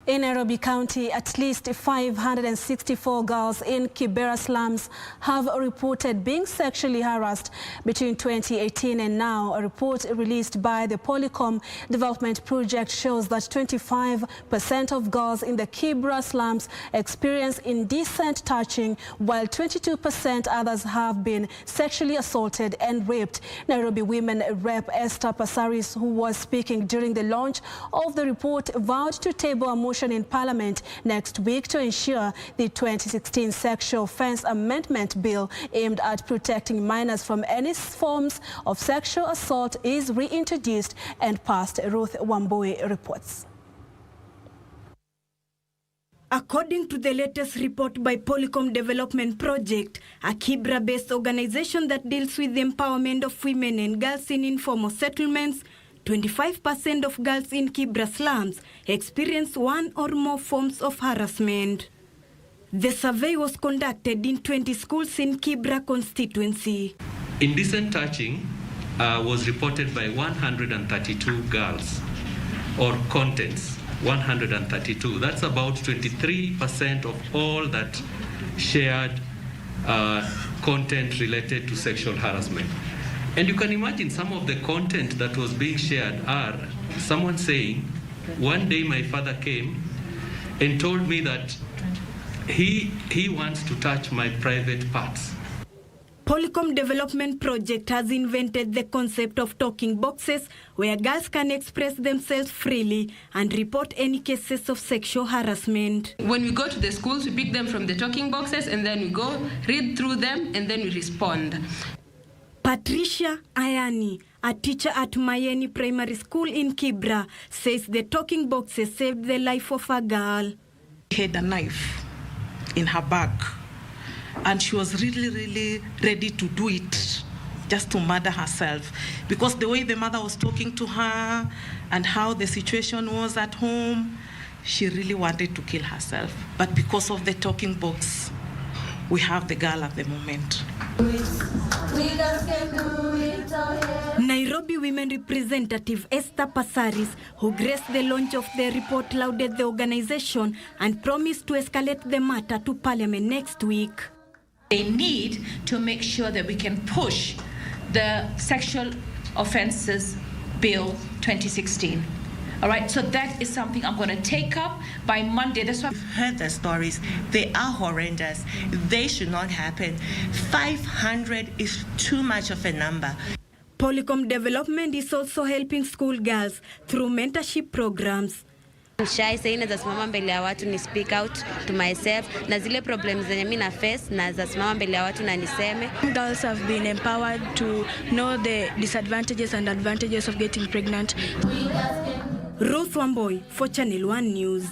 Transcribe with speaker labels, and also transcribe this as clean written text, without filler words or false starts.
Speaker 1: In Nairobi County, at least 564 girls in Kibera slums have reported being sexually harassed between 2018 and now. A report released by the Polycom Development Project shows that 25% of girls in the Kibera slums experience indecent touching, while 22% others have been sexually assaulted and raped. Nairobi Women Rep Esther Passaris, who was speaking during the launch of the report, vowed to table a motion in Parliament next week to ensure the 2016 Sexual Offence Amendment Bill aimed at protecting minors from any forms of sexual assault is reintroduced and passed. Ruth Wambui reports.
Speaker 2: According to the latest report by Polycom Development Project, a Kibera-based organization that deals with the empowerment of women and girls in informal settlements, 25% of girls in Kibera slums experience one or more forms of harassment. The survey was conducted in 20 schools in Kibera constituency.
Speaker 3: Indecent touching was reported by 132 girls, or contents, 132. That's about 23% of all that shared content related to sexual harassment. And you can imagine some of the content that was being shared are someone saying, one day my father came and told me that he wants to touch my private parts.
Speaker 2: Polycom Development Project has invented the concept of talking boxes where girls can express themselves freely and report any cases of sexual harassment.
Speaker 4: When we go to the schools, we pick them from the talking boxes and then we go read through them and then we respond.
Speaker 2: Patricia Ayani, a teacher at Mayeni Primary School in Kibera, says the talking boxes saved the life of a girl.
Speaker 5: She had a knife in her bag, and she was really ready to do it, just to murder herself, because the way the mother was talking to her and how the situation was at home, she really wanted to kill herself. But because of the talking box, we have the girl at the moment.
Speaker 2: Nairobi Women Representative Esther Passaris, who graced the launch of the report, lauded the organization and promised to escalate the matter to Parliament next week.
Speaker 6: They need to make sure that we can push the Sexual Offences Bill 2016. All right, so that is something I'm going to take up by Monday. That's why
Speaker 7: I've heard the stories. They are horrendous. They should not happen. 500 is too much of a number.
Speaker 2: Polycom Development is also helping schoolgirls through mentorship programs.
Speaker 8: Shy saying as mama mbele ya watu ni speak out to myself na zile problems zenye mimi na face na za mama mbele ya watu na niseme.
Speaker 9: Girls have been empowered to know the disadvantages and advantages of getting pregnant.
Speaker 2: Ruth Wambui for Channel One News.